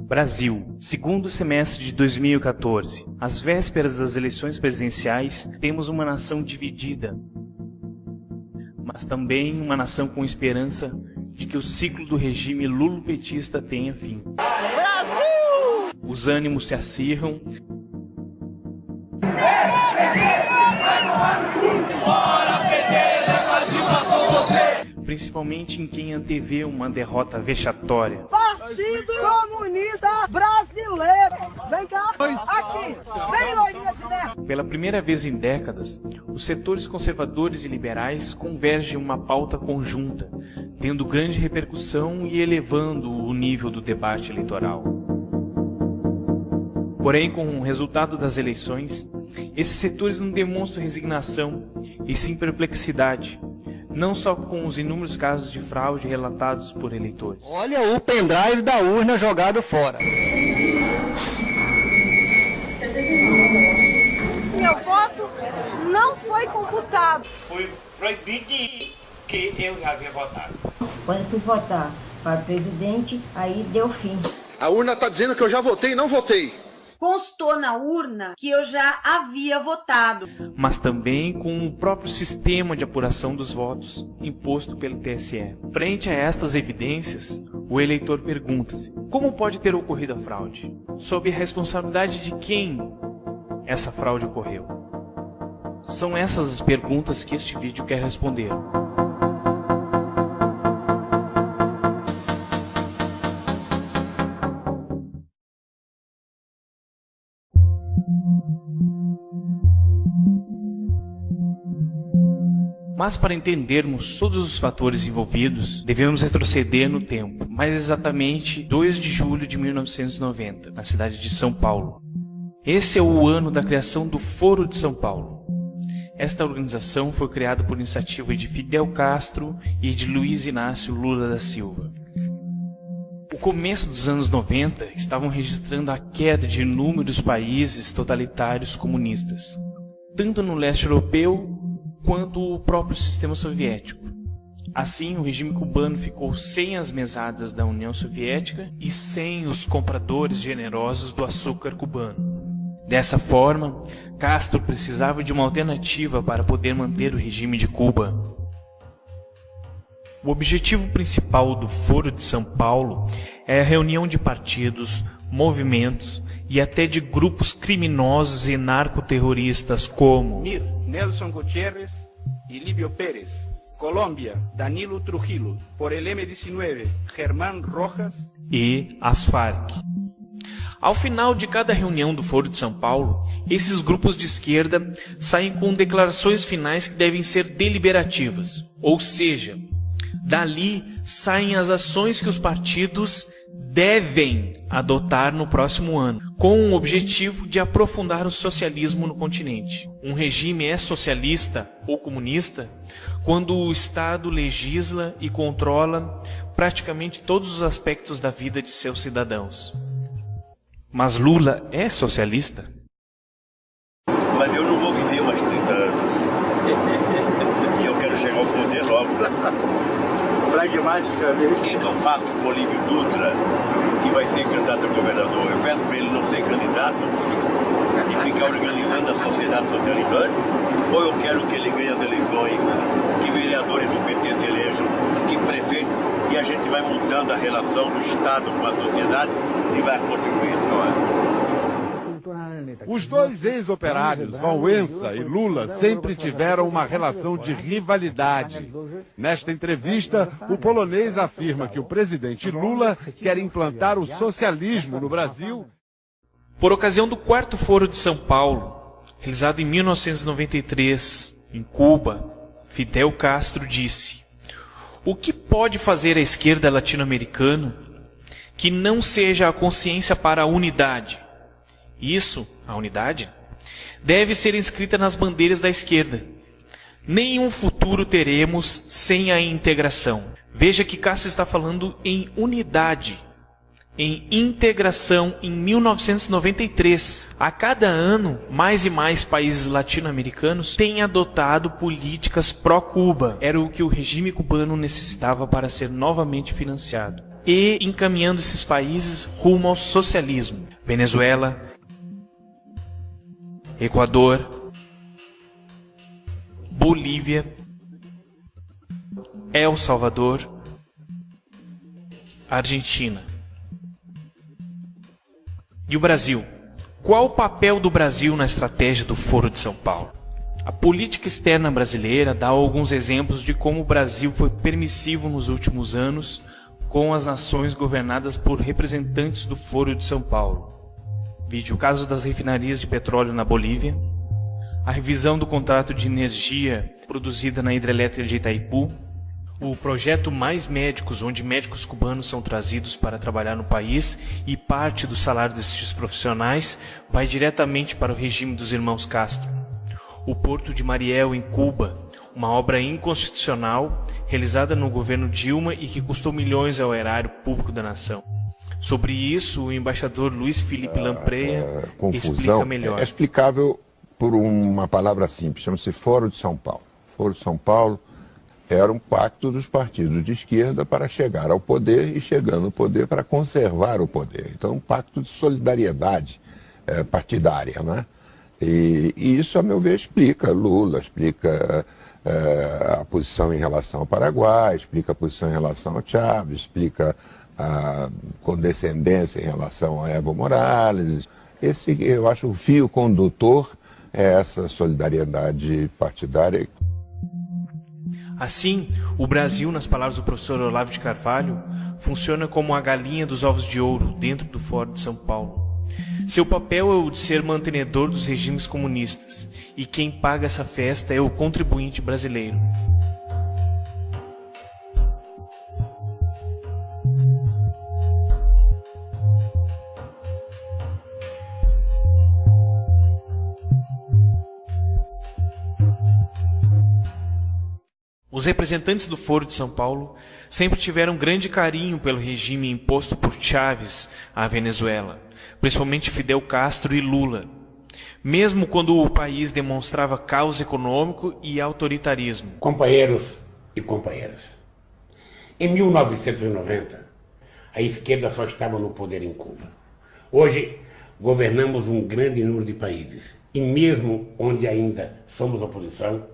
Brasil, segundo semestre de 2014. Às vésperas das eleições presidenciais, temos uma nação dividida, mas também uma nação com esperança de que o ciclo do regime lulopetista tenha fim. Brasil! Os ânimos se acirram. Principalmente em quem antevê uma derrota vexatória. Partido Comunista Brasileiro! Vem cá! Aqui! Vem, loirinha de merda! Pela primeira vez em décadas, os setores conservadores e liberais convergem em uma pauta conjunta, tendo grande repercussão e elevando o nível do debate eleitoral. Porém, com o resultado das eleições, esses setores não demonstram resignação, e sim perplexidade, não só com os inúmeros casos de fraude relatados por eleitores. Olha o pendrive da urna jogado fora. Meu voto não foi computado. Foi proibido que eu já havia votado. Quando fui votar para presidente, aí deu fim. A urna está dizendo que eu já votei e não votei. Constou na urna que eu já havia votado. Mas também com o próprio sistema de apuração dos votos imposto pelo TSE. Frente a estas evidências, o eleitor pergunta-se: como pode ter ocorrido a fraude? Sob a responsabilidade de quem essa fraude ocorreu? São essas as perguntas que este vídeo quer responder. Mas para entendermos todos os fatores envolvidos, devemos retroceder no tempo, mais exatamente 2 de julho de 1990, na cidade de São Paulo. Esse é o ano da criação do Foro de São Paulo. Esta organização foi criada por iniciativa de Fidel Castro e de Luiz Inácio Lula da Silva. O começo dos anos 90 estavam registrando a queda de inúmeros países totalitários comunistas, tanto no leste europeu quanto o próprio sistema soviético. Assim, o regime cubano ficou sem as mesadas da União Soviética e sem os compradores generosos do açúcar cubano. Dessa forma, Castro precisava de uma alternativa para poder manter o regime de Cuba. O objetivo principal do Foro de São Paulo é a reunião de partidos, movimentos e até de grupos criminosos e narcoterroristas como Mir, Nelson Gutiérrez e Líbio Pérez. Colômbia, Danilo Trujillo. Por el M-19, Germán Rojas e as Farc. Ao final de cada reunião do Foro de São Paulo, esses grupos de esquerda saem com declarações finais que devem ser deliberativas, ou seja, dali saem as ações que os partidos devem adotar no próximo ano, com o objetivo de aprofundar o socialismo no continente. Um regime é socialista ou comunista quando o Estado legisla e controla praticamente todos os aspectos da vida de seus cidadãos. Mas Lula é socialista? Mas eu não vou viver mais 30 anos. E eu quero chegar ao poder logo. pragmaticamente. O que eu faço com o Olívio Dutra, que vai ser candidato a governador? Eu peço para ele não ser candidato e ficar organizando a sociedade socializante? Ou eu quero que ele ganhe as eleições, que vereadores do PT se elejam, que prefeitos, e a gente vai mudando a relação do Estado com a sociedade e vai contribuindo, não é? Os dois ex-operários, Walesa e Lula, sempre tiveram uma relação de rivalidade. Nesta entrevista, o polonês afirma que o presidente Lula quer implantar o socialismo no Brasil. Por ocasião do 4º Foro de São Paulo, realizado em 1993, em Cuba, Fidel Castro disse: "O que pode fazer a esquerda latino-americana que não seja a consciência para a unidade? Isso, a unidade, deve ser inscrita nas bandeiras da esquerda. Nenhum futuro teremos sem a integração." Veja que Castro está falando em unidade, em integração em 1993. A cada ano, mais e mais países latino-americanos têm adotado políticas pró-Cuba. Era o que o regime cubano necessitava para ser novamente financiado. e encaminhando esses países rumo ao socialismo. Venezuela, Equador, Bolívia, El Salvador, Argentina. E o Brasil? Qual o papel do Brasil na estratégia do Foro de São Paulo? A política externa brasileira dá alguns exemplos de como o Brasil foi permissivo nos últimos anos com as nações governadas por representantes do Foro de São Paulo. Vide o caso das refinarias de petróleo na Bolívia, a revisão do contrato de energia produzida na hidrelétrica de Itaipu, o projeto Mais Médicos, onde médicos cubanos são trazidos para trabalhar no país e parte do salário desses profissionais vai diretamente para o regime dos irmãos Castro. O Porto de Mariel, em Cuba, uma obra inconstitucional realizada no governo Dilma e que custou milhões ao erário público da nação. Sobre isso, o embaixador Luiz Felipe Lampreia explica melhor. É explicável por uma palavra simples, chama-se Foro de São Paulo. Foro de São Paulo era um pacto dos partidos de esquerda para chegar ao poder e, chegando ao poder, para conservar o poder. Então, um pacto de solidariedade partidária, né? E isso, a meu ver, explica Lula, explica a posição em relação ao Paraguai, explica a posição em relação ao Chávez, explica a condescendência em relação a Evo Morales. Esse, eu acho, o fio condutor é essa solidariedade partidária. Assim, o Brasil, nas palavras do professor Olavo de Carvalho, funciona como a galinha dos ovos de ouro dentro do Foro de São Paulo. Seu papel é o de ser mantenedor dos regimes comunistas, e quem paga essa festa é o contribuinte brasileiro. Os representantes do Foro de São Paulo sempre tiveram grande carinho pelo regime imposto por Chávez à Venezuela, principalmente Fidel Castro e Lula, mesmo quando o país demonstrava caos econômico e autoritarismo. Companheiros e companheiras, em 1990, a esquerda só estava no poder em Cuba. Hoje, governamos um grande número de países, e mesmo onde ainda somos oposição,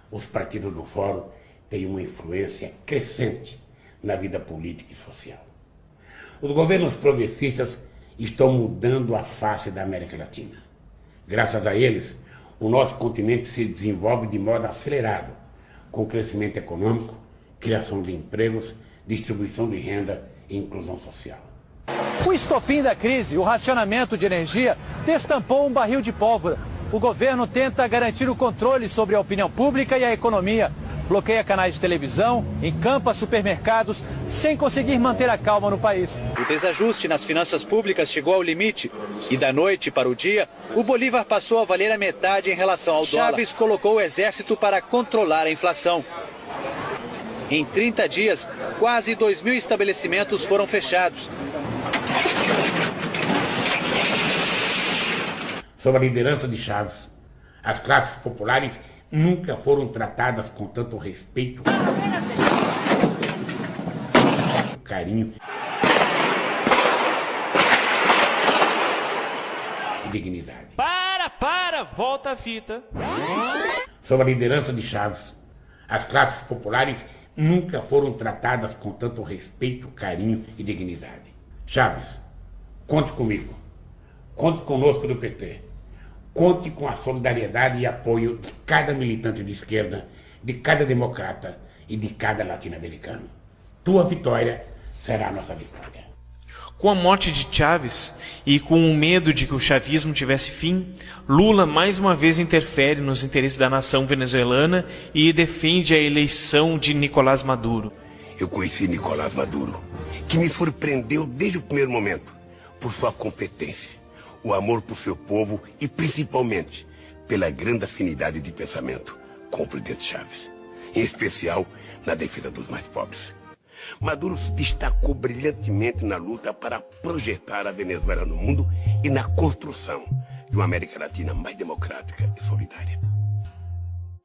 os partidos do Fórum têm uma influência crescente na vida política e social. Os governos progressistas estão mudando a face da América Latina. Graças a eles, o nosso continente se desenvolve de modo acelerado, com crescimento econômico, criação de empregos, distribuição de renda e inclusão social. O estopim da crise, o racionamento de energia, destampou um barril de pólvora. O governo tenta garantir o controle sobre a opinião pública e a economia. Bloqueia canais de televisão, encampa supermercados, sem conseguir manter a calma no país. O desajuste nas finanças públicas chegou ao limite. E da noite para o dia, o Bolívar passou a valer a metade em relação ao dólar. Chávez colocou o exército para controlar a inflação. Em 30 dias, quase 2.000 estabelecimentos foram fechados. Sob a liderança de Chávez, as classes populares nunca foram tratadas com tanto respeito, carinho e dignidade. Volta a fita. Sob a liderança de Chávez, as classes populares nunca foram tratadas com tanto respeito, carinho e dignidade. Chávez, conte comigo. Conte conosco do PT. Conte com a solidariedade e apoio de cada militante de esquerda, de cada democrata e de cada latino-americano. Tua vitória será a nossa vitória. Com a morte de Chávez e com o medo de que o chavismo tivesse fim, Lula mais uma vez interfere nos interesses da nação venezuelana e defende a eleição de Nicolás Maduro. Eu conheci Nicolás Maduro, que me surpreendeu desde o primeiro momento por sua competência, o amor por seu povo e, principalmente, pela grande afinidade de pensamento com o presidente Chávez, em especial na defesa dos mais pobres. Maduro se destacou brilhantemente na luta para projetar a Venezuela no mundo e na construção de uma América Latina mais democrática e solidária.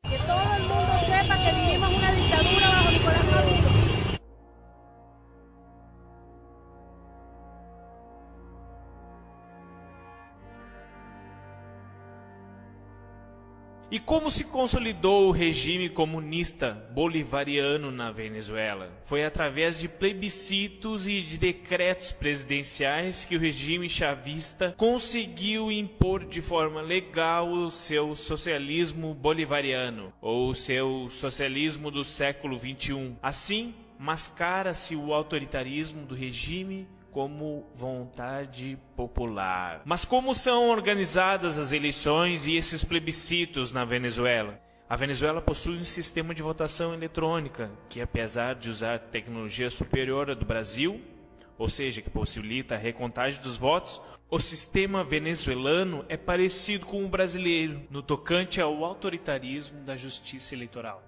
Que todo el mundo sepa que vivimos una dictadura bajo Nicolás Maduro. E como se consolidou o regime comunista bolivariano na Venezuela? Foi através de plebiscitos e de decretos presidenciais que o regime chavista conseguiu impor de forma legal o seu socialismo bolivariano, ou o seu socialismo do século XXI. Assim, mascara-se o autoritarismo do regime como vontade popular. Mas como são organizadas as eleições e esses plebiscitos na Venezuela? A Venezuela possui um sistema de votação eletrônica que, apesar de usar tecnologia superior à do Brasil, ou seja, que possibilita a recontagem dos votos, o sistema venezuelano é parecido com o brasileiro no tocante ao autoritarismo da justiça eleitoral.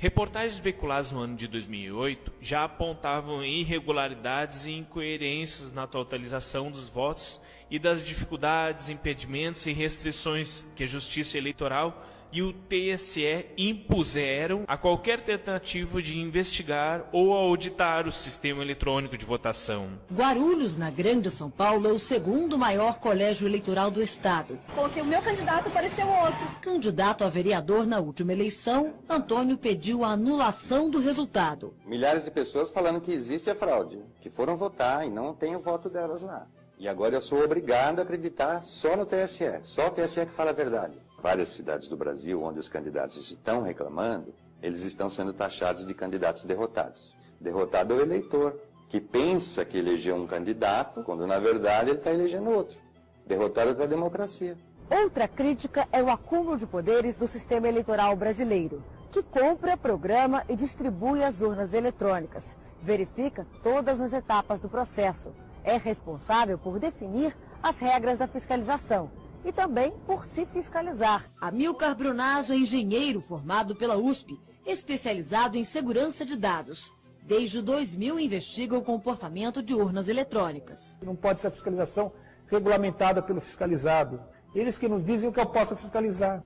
Reportagens veiculadas no ano de 2008 já apontavam irregularidades e incoerências na totalização dos votos e das dificuldades, impedimentos e restrições que a Justiça Eleitoral e o TSE impuseram a qualquer tentativa de investigar ou auditar o sistema eletrônico de votação. Guarulhos, na Grande São Paulo, é o segundo maior colégio eleitoral do estado. Porque o meu candidato pareceu outro. Candidato a vereador na última eleição, Antônio pediu a anulação do resultado. Milhares de pessoas falando que existe a fraude, que foram votar e não tem o voto delas lá. E agora eu sou obrigado a acreditar só no TSE, só o TSE que fala a verdade. Várias cidades do Brasil, onde os candidatos estão reclamando, eles estão sendo taxados de candidatos derrotados. Derrotado é o eleitor, que pensa que elegeu um candidato, quando na verdade ele está elegendo outro. Derrotado é a democracia. Outra crítica é o acúmulo de poderes do sistema eleitoral brasileiro, que compra, programa e distribui as urnas eletrônicas, verifica todas as etapas do processo, é responsável por definir as regras da fiscalização e também por se fiscalizar. Amilcar Brunazzo é engenheiro formado pela USP, especializado em segurança de dados. Desde 2000 investiga o comportamento de urnas eletrônicas. Não pode ser a fiscalização regulamentada pelo fiscalizado. Eles que nos dizem o que eu posso fiscalizar.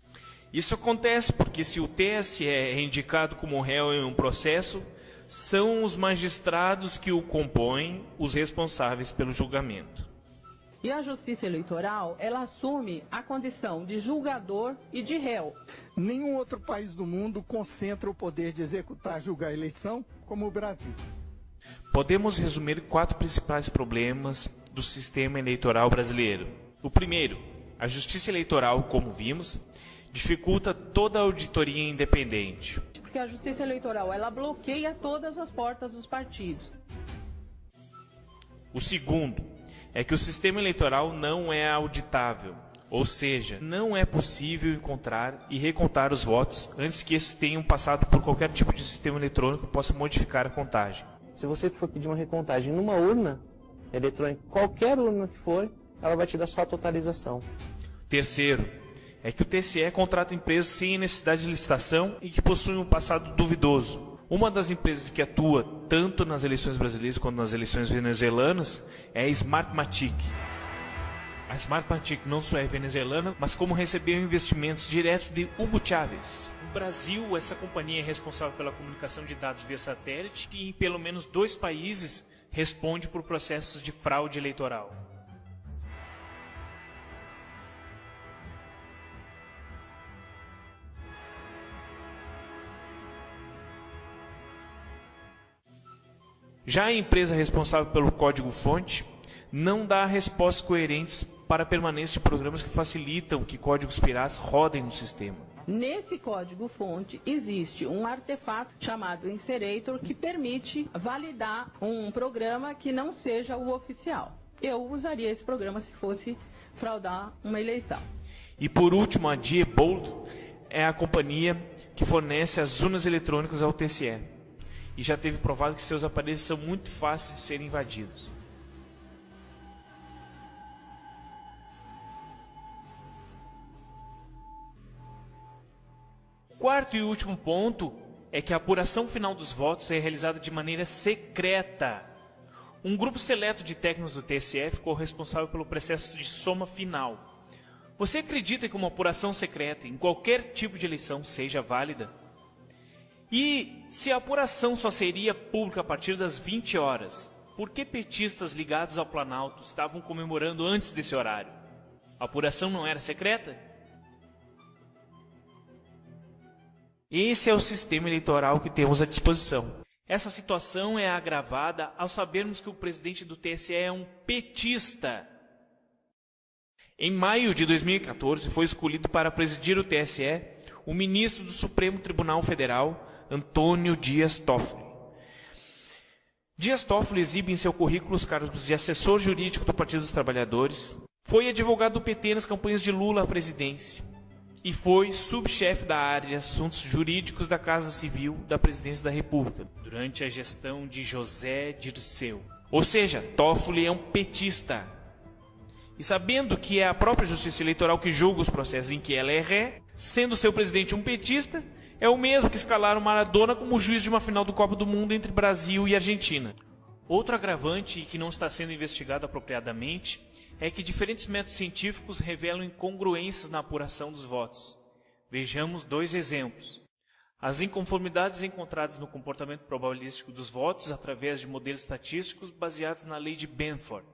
Isso acontece porque se o TSE é indicado como réu em um processo, são os magistrados que o compõem os responsáveis pelo julgamento. E a Justiça Eleitoral, ela assume a condição de julgador e de réu. Nenhum outro país do mundo concentra o poder de executar e julgar a eleição como o Brasil. Podemos resumir 4 principais problemas do sistema eleitoral brasileiro. O primeiro, a Justiça Eleitoral, como vimos, dificulta toda a auditoria independente. Porque a Justiça Eleitoral, ela bloqueia todas as portas dos partidos. O segundo é que o sistema eleitoral não é auditável, ou seja, não é possível encontrar e recontar os votos antes que esses tenham passado por qualquer tipo de sistema eletrônico que possa modificar a contagem. Se você for pedir uma recontagem numa urna eletrônica, qualquer urna que for, ela vai te dar só a totalização. Terceiro, é que o TSE contrata empresas sem necessidade de licitação e que possuem um passado duvidoso. Uma das empresas que atua tanto nas eleições brasileiras quanto nas eleições venezuelanas é a Smartmatic. A Smartmatic não só é venezuelana, mas como recebeu investimentos diretos de Hugo Chávez. No Brasil, essa companhia é responsável pela comunicação de dados via satélite e em pelo menos 2 países responde por processos de fraude eleitoral. Já a empresa responsável pelo código-fonte não dá respostas coerentes para a permanência de programas que facilitam que códigos piratas rodem no sistema. Nesse código-fonte existe um artefato chamado Inserator que permite validar um programa que não seja o oficial. Eu usaria esse programa se fosse fraudar uma eleição. E por último, a Diebold é a companhia que fornece as urnas eletrônicas ao TSE. E já teve provado que seus aparelhos são muito fáceis de serem invadidos. Quarto e último ponto é que a apuração final dos votos é realizada de maneira secreta. Um grupo seleto de técnicos do TSE ficou responsável pelo processo de soma final. Você acredita que uma apuração secreta em qualquer tipo de eleição seja válida? E se a apuração só seria pública a partir das 20 horas, por que petistas ligados ao Planalto estavam comemorando antes desse horário? A apuração não era secreta? Esse é o sistema eleitoral que temos à disposição. Essa situação é agravada ao sabermos que o presidente do TSE é um petista. Em maio de 2014, foi escolhido para presidir o TSE o ministro do Supremo Tribunal Federal, Antônio Dias Toffoli. Dias Toffoli exibe em seu currículo os cargos de assessor jurídico do Partido dos Trabalhadores, foi advogado do PT nas campanhas de Lula à presidência e foi subchefe da área de assuntos jurídicos da Casa Civil da Presidência da República, durante a gestão de José Dirceu. Ou seja, Toffoli é um petista. E sabendo que é a própria Justiça Eleitoral que julga os processos em que ela é ré, sendo seu presidente um petista, é o mesmo que escalaram Maradona como juiz de uma final do Copa do Mundo entre Brasil e Argentina. Outro agravante, e que não está sendo investigado apropriadamente, é que diferentes métodos científicos revelam incongruências na apuração dos votos. Vejamos 2 exemplos. As inconformidades encontradas no comportamento probabilístico dos votos através de modelos estatísticos baseados na lei de Benford.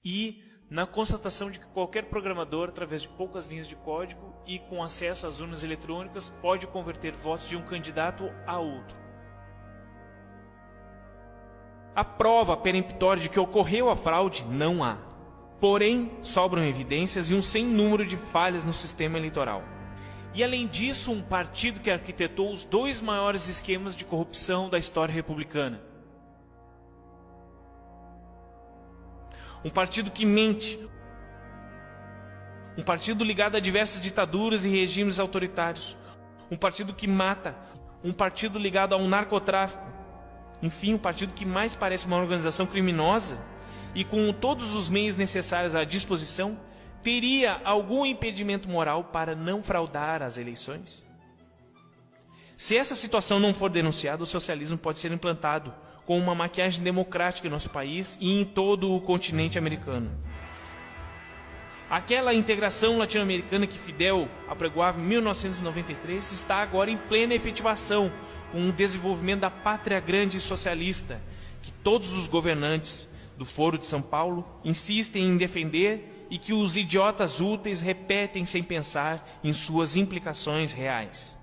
E na constatação de que qualquer programador, através de poucas linhas de código e com acesso às urnas eletrônicas, pode converter votos de um candidato a outro. A prova peremptória de que ocorreu a fraude não há. Porém, sobram evidências e um sem número de falhas no sistema eleitoral. E além disso, um partido que arquitetou os 2 maiores esquemas de corrupção da história republicana. Um partido que mente. Um partido ligado a diversas ditaduras e regimes autoritários. Um partido que mata. Um partido ligado a um narcotráfico. Enfim, um partido que mais parece uma organização criminosa e com todos os meios necessários à disposição, teria algum impedimento moral para não fraudar as eleições? Se essa situação não for denunciada, o socialismo pode ser implantado com uma maquiagem democrática em nosso país e em todo o continente americano. Aquela integração latino-americana que Fidel apregoava em 1993 está agora em plena efetivação, com o desenvolvimento da pátria grande socialista, que todos os governantes do Foro de São Paulo insistem em defender e que os idiotas úteis repetem sem pensar em suas implicações reais.